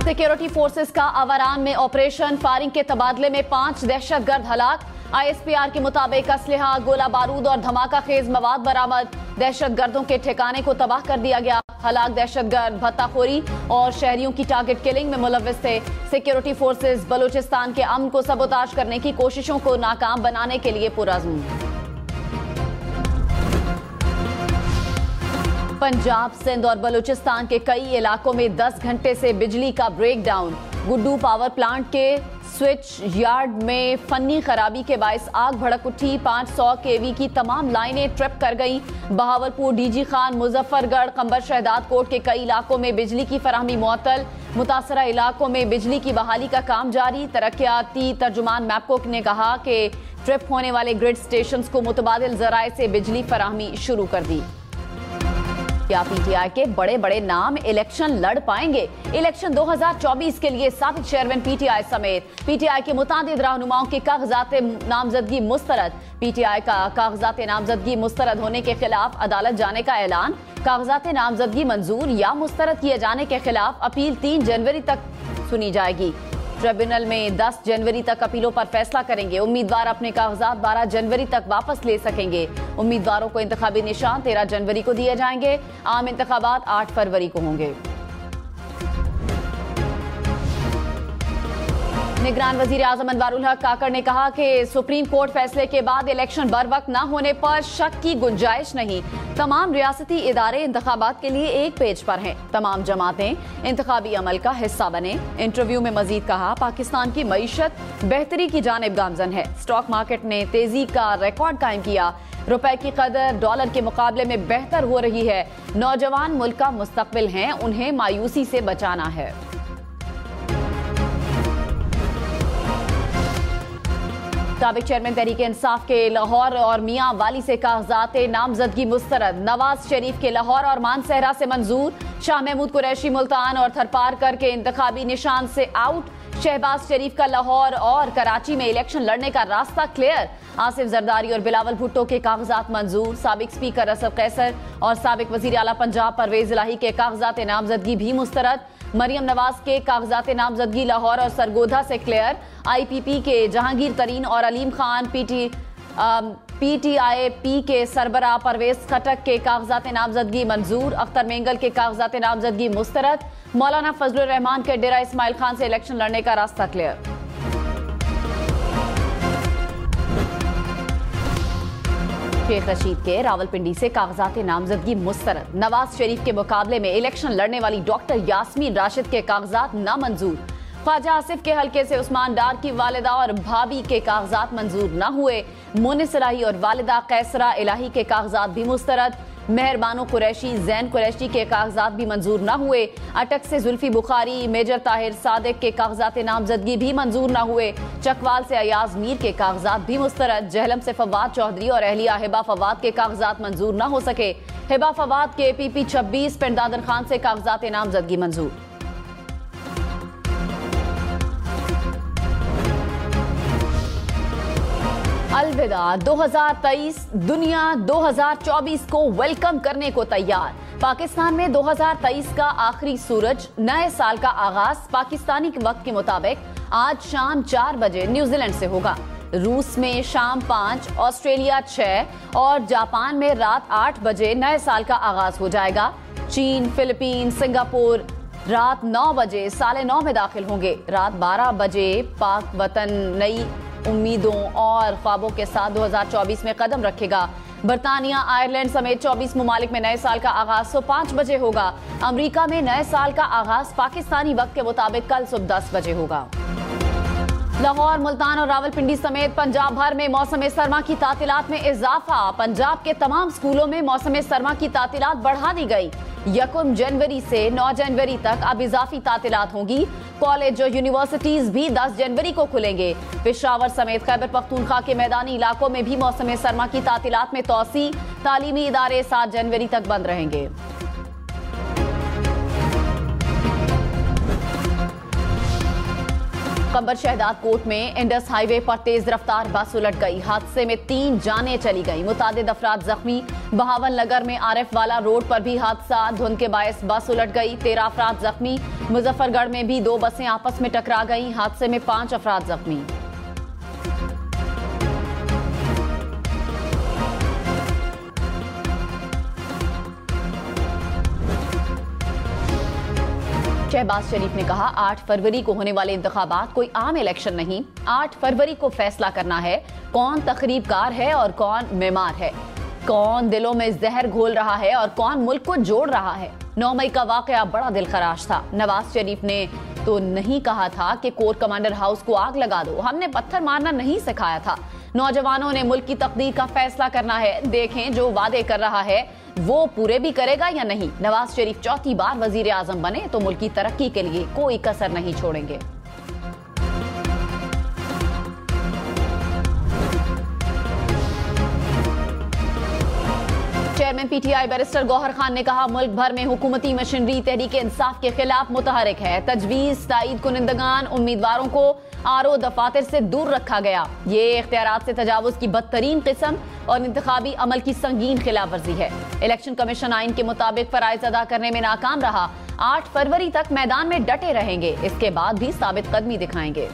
Security forces का अवारान में operation, firing के तबादले में 5 दहशतगर्द हलाक। ISPR के मुताबिक असलहा, गोला बारूद और धमाका खेज मवाद बरामद। दहशतगर्दों के ठिकाने को तबाह कर दिया गया। हलाक दहशतगर्द भत्ताखोरी और शहरियों की टारगेट किलिंग में मुलव्विस थे। सिक्योरिटी फोर्सेस बलूचिस्तान के अमन को सबोताज करने की कोशिशों को नाकाम बनाने के लिए पुरअज़्म। पंजाब, सिंध और बलूचिस्तान के कई इलाकों में 10 घंटे से बिजली का ब्रेकडाउन। गुड्डू पावर प्लांट के स्विच यार्ड में फन्नी खराबी के बायस आग भड़क उठी। 500 kV की तमाम लाइनें ट्रिप कर गई। बहावलपुर, डीजी खान, मुजफ्फरगढ़, कंबर शहदाद कोट के कई इलाकों में बिजली की फराहमी मुअत्तल। मुतासरा इलाकों में बिजली की बहाली का काम जारी। तरक्याती तर्जुमान मैपकोक ने कहा कि ट्रिप होने वाले ग्रिड स्टेशन को मुतबादिल जराए से बिजली फराहमी शुरू कर दी। क्या PTI के बड़े बड़े नाम इलेक्शन लड़ पाएंगे? इलेक्शन 2024 के लिए साबिक चेयरमैन PTI समेत PTI के मुतादिद रहनुमाओं की कागजात नामजदगी मुस्तरद। PTI का कागजात नामजदगी मुस्तरद होने के खिलाफ अदालत जाने का ऐलान। कागजात नामजदगी मंजूर या मुस्तरद किए जाने के खिलाफ अपील 3 जनवरी तक सुनी जाएगी। ट्रिब्यूनल में 10 जनवरी तक अपीलों पर फैसला करेंगे। उम्मीदवार अपने कागजात 12 जनवरी तक वापस ले सकेंगे। उम्मीदवारों को इंतखाबी निशान 13 जनवरी को दिए जाएंगे। आम इंतखाबात 8 फरवरी को होंगे। निगरान वजीर आजम अनवारुल हक काकड़ ने कहा कि सुप्रीम कोर्ट फैसले के बाद इलेक्शन बर वक्त न होने पर शक की गुंजाइश नहीं। तमाम रियासती इदारे इंतखाबात के लिए एक पेज पर हैं। तमाम जमातें इंतखाबी अमल का हिस्सा बने। इंटरव्यू में मजीद कहा, पाकिस्तान की मईशत बेहतरी की जानिब गामजन है। स्टॉक मार्केट ने तेजी का रिकॉर्ड कायम किया। रुपए की कदर डॉलर के मुकाबले में बेहतर हो रही है। नौजवान मुल्क का मुस्तकबिल हैं, उन्हें मायूसी से बचाना है। साबिक चेयरमैन तहरीक इंसाफ के लाहौर और मियां वाली से कागजात नामजदगी मुस्तरद। नवाज शरीफ के लाहौर और मानसहरा से मंजूर। शाह महमूद कुरैशी मुल्तान और थरपारकर के इंतखाबी निशान से आउट। शहबाज शरीफ का लाहौर और कराची में इलेक्शन लड़ने का रास्ता क्लियर। आसिफ जरदारी और बिलावल भुट्टो के कागजात मंजूर। साबिक स्पीकर असद कैसर और साबिक वजीर आला पंजाब परवेज इलाही के कागजात नामजदगी भी मुस्तरद। मरियम नवाज के कागजात नामजदगी लाहौर और सरगोधा से क्लियर। IPP के जहांगीर तरीन और अलीम खान, PTIP के सरबरा परवेज खटक के कागजात नामजदगी मंजूर। अख्तर मेंगल के कागजात नामजदगी मुस्तरद। मौलाना फजलुर रहमान के डेरा इस्माइल खान से इलेक्शन लड़ने का रास्ता क्लियर। शेख रशीद के रावलपिंडी से कागजात नामजदगी मुस्तरद। नवाज शरीफ के मुकाबले में इलेक्शन लड़ने वाली डॉक्टर यास्मीन राशिद के कागजात नामंजूर। ख्वाजा आसिफ के हलके से उस्मान डार की वालिदा और भाभी के कागजात मंजूर न हुए। मुनिस इलाही और वालिदा कैसरा इलाही के कागजात भी मुस्तरद। मेहरबानो कुरैशी, जैन कुरैशी के कागजात भी मंजूर न हुए। अटक से जुल्फी बुखारी, मेजर ताहिर सादिक के कागजात नामजदगी भी मंजूर न हुए। चकवाल से अयाज मीर के कागजात भी मुस्तरद। जहलम से फवाद चौधरी और अहलिया हिबा फवाद के कागजात मंजूर न हो सके। हिबा फवाद के PP 26 पिंडादर खान से कागजात नामजदगी मंजूर। अलविदा 2023, दुनिया 2024 को वेलकम करने को तैयार। पाकिस्तान में 2023 का आखिरी सूरज, नए साल का आगाज पाकिस्तानी वक्त के मुताबिक आज शाम 4 बजे न्यूजीलैंड से होगा। रूस में शाम 5, ऑस्ट्रेलिया 6 और जापान में रात 8 बजे नए साल का आगाज हो जाएगा। चीन, फिलीपीन, सिंगापुर रात 9 बजे साले 9 में दाखिल होंगे। रात 12 बजे पाक वतन नई उम्मीदों और ख्वाबों के साथ 2024 में कदम रखेगा। बरतानिया, आयरलैंड समेत 24 ममालिक में नए साल का आगाज 5 बजे होगा। अमेरिका में नए साल का आगाज पाकिस्तानी वक्त के मुताबिक कल सुबह 10 बजे होगा। लाहौर, मुल्तान और रावलपिंडी समेत पंजाब भर में मौसम सरमा की तातीलात में इजाफा। पंजाब के तमाम स्कूलों में मौसम सरमा की तातीलात बढ़ा दी गई। 1 जनवरी से 9 जनवरी तक अब इजाफी तातीलात होंगी। कॉलेज और यूनिवर्सिटीज भी 10 जनवरी को खुलेंगे। पेशावर समेत खैबर पख्तूनख्वा के मैदानी इलाकों में भी मौसम सरमा की तातीलात में तोसी। तालीमी इदारे 7 जनवरी तक बंद रहेंगे। खबर शहदाद कोट में इंडस हाईवे पर तेज रफ्तार बस उलट गई। हादसे में 3 जानें चली गई, मुतादिद अफराद जख्मी। बहावल नगर में आरिफ वाला रोड पर भी हादसा, धुंध के बायस बस उलट गई, 13 अफराद जख्मी। मुजफ्फरगढ़ में भी 2 बसें आपस में टकरा गई, हादसे में 5 अफराद जख्मी। शहबाज शरीफ ने कहा 8 फरवरी को होने वाले इंतखाबात कोई आम इलेक्शन नहीं। 8 फरवरी को फैसला करना है कौन तखरीबकार है और कौन मेमार है, कौन दिलों में जहर घोल रहा है और कौन मुल्क को जोड़ रहा है। 9 मई का वाकया बड़ा दिलखराश था। नवाज शरीफ ने तो नहीं कहा था कि कोर कमांडर हाउस को आग लगा दो, हमने पत्थर मारना नहीं सिखाया था। नौजवानों ने मुल्क की तकदीर का फैसला करना है, देखें जो वादे कर रहा है वो पूरे भी करेगा या नहीं। नवाज शरीफ चौथी बार वजीर आजम बने तो मुल्क की तरक्की के लिए कोई कसर नहीं छोड़ेंगे। Chairman PTI barrister Gohar Khan ने कहा मुल्क भर में हुकूमती मशीनरी तहरीक इंसाफ के खिलाफ मुतहरिक है। तजवीज ताईद कुनिंदगान उम्मीदवारों को आरओ दफातर से दूर रखा गया। ये इख्तियारात से तजावुज की बदतरीन किस्म और इंतखाबी अमल की संगीन खिलाफ वर्जी है। इलेक्शन कमीशन आइन के मुताबिक फराइज अदा करने में नाकाम रहा। 8 फरवरी तक मैदान में डटे रहेंगे, इसके बाद भी साबित कदमी दिखाएंगे।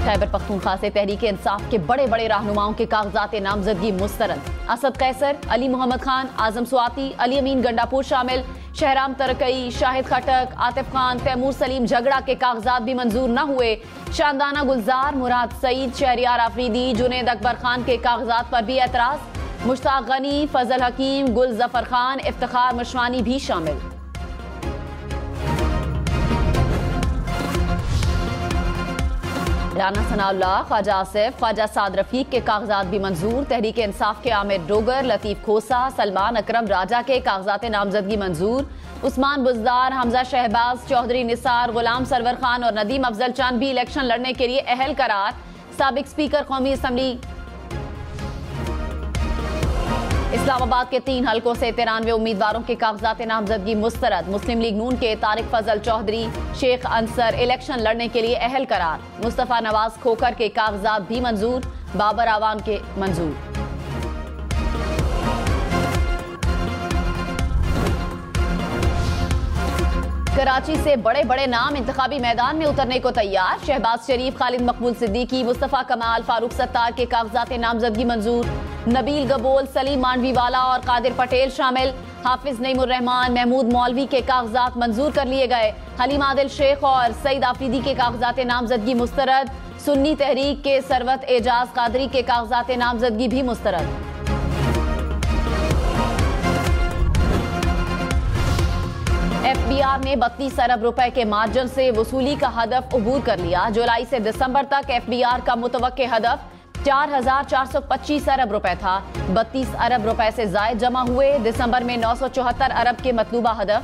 खैबर पख्तूनख्वा से तहरीक इंसाफ के बड़े बड़े रहनुमाओं के कागजात नामजदगी मुस्तरद। असद कैसर, अली मोहम्मद खान, आजम स्वाति, अली अमीन गंडापुर शामिल। शहराम तरकई, शाहिद खटक, आतिफ खान, तैमूर सलीम झगड़ा के कागजात भी मंजूर न हुए। शानदाना गुलजार, मुराद सईद, शहरियार आफरीदी, जुनेद अकबर खान के कागजात पर भी एतराज। मुश्ताक गनी, फजल हकीम, गुल जफर खान, इफ्तिखार मशवानी भी शामिल। राना सनाउल्लाह, ख्वाजा आसिफ, ख्वाजा साद रफीक के कागजात भी मंजूर। तहरीक इंसाफ के आमिर डोगर, लतीफ खोसा, सलमान अकरम राजा के कागजात नामजदगी मंजूर। उस्मान बुजदार, हमजा शहबाज, चौधरी निसार, गुलाम सरवर खान और नदीम अफजल चंद भी इलेक्शन लड़ने के लिए अहल करार। साबिक स्पीकर कौमी असम्बली इस्लामाबाद के 3 हलकों से 93 उम्मीदवारों के कागजात नामजदगी मुस्तरद। मुस्लिम लीग नून के तारिक फजल चौधरी, शेख अंसर इलेक्शन लड़ने के लिए अहल करार। मुस्तफा नवाज खोखर के कागजात भी मंजूर। बाबर आवान के मंजूर। कराची से बड़े बड़े नाम इंतखाबी मैदान में उतरने को तैयार। शहबाज शरीफ, खालिद मकबूल सिद्दीकी, मुस्तफा कमाल, फारूक सत्तार के कागजात नामजदगी मंजूर। नबील गबोल, सलीम मांडवीवाला और कादिर पटेल शामिल। हाफिज नईमुर रहमान, महमूद मौलवी के कागजात मंजूर कर लिए गए। हलीम आदिल शेख और सईद आफरीदी के कागजात नामजदगी मुस्तरद। सुन्नी तहरीक के सरवत एजाज कादरी के कागजात नामजदगी भी मुस्तरद। एफबीआर ने 32 अरब रुपए के मार्जिन से वसूली का हदफ अबूर कर लिया। जुलाई से दिसंबर तक एफबीआर का मुतवक्के हदफ 4,425 अरब रुपए था। 32 अरब रुपए से जायद जमा हुए। दिसंबर में 974 अरब के मतलूबा हदफ।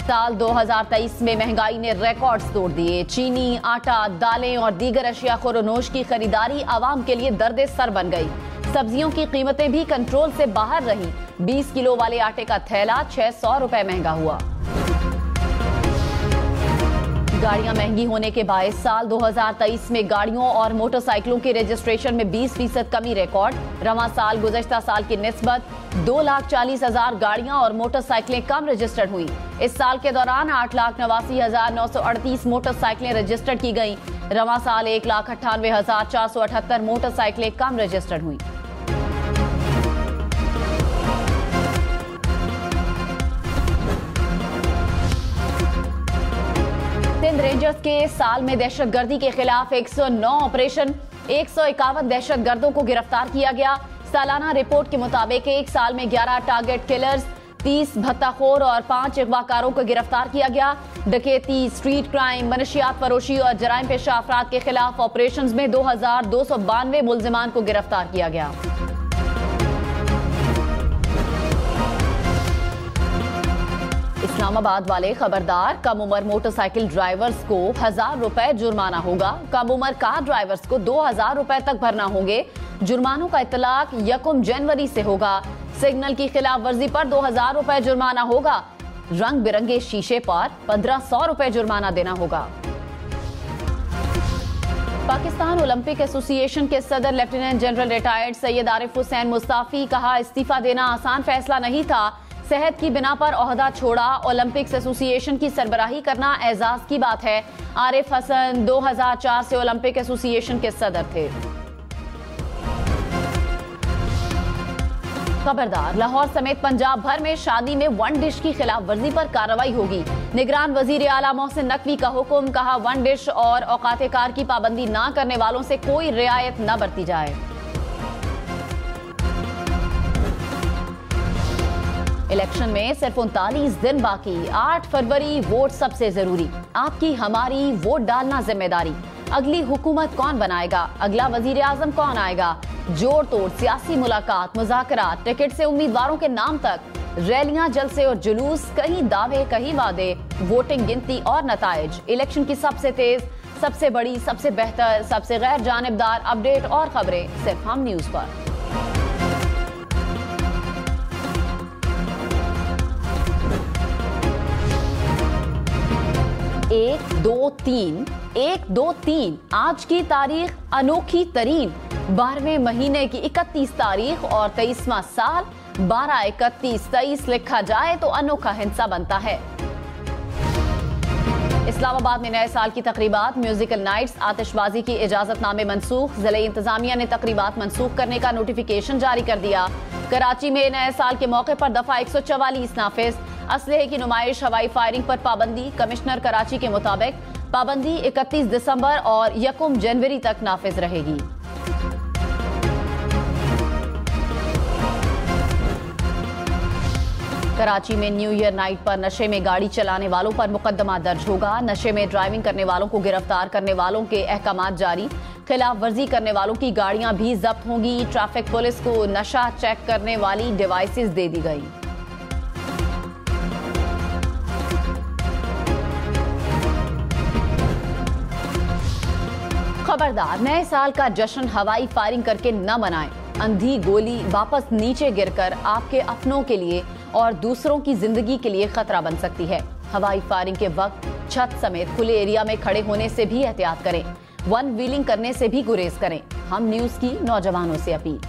साल 2023 में महंगाई ने रिकॉर्ड्स तोड़ दिए। चीनी, आटा, दालें और दीगर अशिया खुरोनोश की खरीदारी आवाम के लिए दर्द सर बन गई। सब्जियों की कीमतें भी कंट्रोल से बाहर रही। 20 किलो वाले आटे का थैला 600 रुपए महंगा हुआ। गाड़ियां महंगी होने के बायस साल 2023 में गाड़ियों और मोटरसाइकिलों के रजिस्ट्रेशन में 20% कमी रिकॉर्ड। रवां साल गुज़श्ता साल की निस्बत 2,40,000 गाड़ियां और मोटरसाइकिलें कम रजिस्टर्ड हुई। इस साल के दौरान 8,89,938 मोटरसाइकिलें रजिस्टर्ड की गईं। रवां साल 1,98,478 मोटरसाइकिलें कम रजिस्टर्ड हुई। सिंध रेंजर्स के साल में दहशतगर्दी के खिलाफ 109 ऑपरेशन, 151 दहशतगर्दों को गिरफ्तार किया गया। सालाना रिपोर्ट के मुताबिक एक साल में 11 टारगेट किलर्स, 30 भत्ताखोर और 5 अगवाकारों को गिरफ्तार किया गया। डकैती, स्ट्रीट क्राइम, मनशियात फरोशी और जराइम पेशा अफराद के खिलाफ ऑपरेशंस में 2,292 मुल्जिमान को गिरफ्तार किया गया। इस्लामाबाद वाले खबरदार, कम उम्र मोटरसाइकिल ड्राइवर्स को 1,000 रुपए जुर्माना होगा। कम उम्र कार ड्राइवर्स को 2,000 रुपए तक भरना होंगे। जुर्मानों का इतलाक 1 जनवरी से होगा। सिग्नल की खिलाफ वर्जी पर 2,000 रुपए जुर्माना होगा। रंग बिरंगे शीशे पर 1500 रुपए जुर्माना देना होगा। पाकिस्तान ओलंपिक एसोसिएशन के सदर lieutenant general retired Syed Arif Hussain Mustafi कहा, इस्तीफा देना आसान फैसला नहीं था। सेहत की बिना पर ओहदा छोड़ा। ओलंपिक्स एसोसिएशन की सरबराही करना एजाज की बात है। आरिफ हसन 2004 से ओलंपिक एसोसिएशन के सदर थे। खबरदार, लाहौर समेत पंजाब भर में शादी में वन डिश की खिलाफ वर्जी पर कार्रवाई होगी। निगरान वजीर आला मोहसिन नकवी का हुक्म, कहा वन डिश और औकात कार की पाबंदी न करने वालों से कोई रियायत न बरती जाए। इलेक्शन में सिर्फ 39 दिन बाकी, 8 फरवरी वोट सबसे जरूरी। आपकी हमारी वोट डालना जिम्मेदारी। अगली हुकूमत कौन बनाएगा, अगला वजीर आजम कौन आएगा, जोड़ तोड़ सियासी मुलाकात, मुज़ाकरात, टिकट से उम्मीदवारों के नाम तक, रैलियां, जलसे और जुलूस, कहीं दावे कहीं वादे, वोटिंग गिनती और नताइज। इलेक्शन की सबसे तेज, सबसे बड़ी, सबसे बेहतर, सबसे गैर जानिबदार अपडेट और खबरें सिर्फ हम न्यूज पर। 1-2-3 आज की तारीख अनोखी तरीन। 12वें महीने की 31 तारीख और 23वां साल। 12-31-23 लिखा जाए तो अनोखा हिस्सा बनता है। इस्लामाबाद में नए साल की तकरीबात, म्यूजिकल नाइट्स, आतिशबाजी की इजाजतनामे मनसूख। जिले इंतजामिया ने तकरीबात मनसूख करने का नोटिफिकेशन जारी कर दिया। कराची में नए साल के मौके पर दफा 144 नाफिज। असलहे की नुमाइश, हवाई फायरिंग पर पाबंदी। कमिश्नर कराची के मुताबिक पाबंदी 31 दिसंबर और 1 जनवरी तक नाफिज रहेगी। कराची में न्यू ईयर नाइट पर नशे में गाड़ी चलाने वालों पर मुकदमा दर्ज होगा। नशे में ड्राइविंग करने वालों को गिरफ्तार करने वालों के अहकामात जारी। खिलाफ वर्जी करने वालों की गाड़ियां भी जब्त होंगी। ट्रैफिक पुलिस को नशा चेक करने वाली डिवाइसेस दे दी गई। खबरदार, नए साल का जश्न हवाई फायरिंग करके न मनाएं। अंधी गोली वापस नीचे गिरकर आपके अपनों के लिए और दूसरों की जिंदगी के लिए खतरा बन सकती है। हवाई फायरिंग के वक्त छत समेत खुले एरिया में खड़े होने से भी एहतियात करें। वन व्हीलिंग करने से भी गुरेज करें। हम न्यूज की नौजवानों से अपील।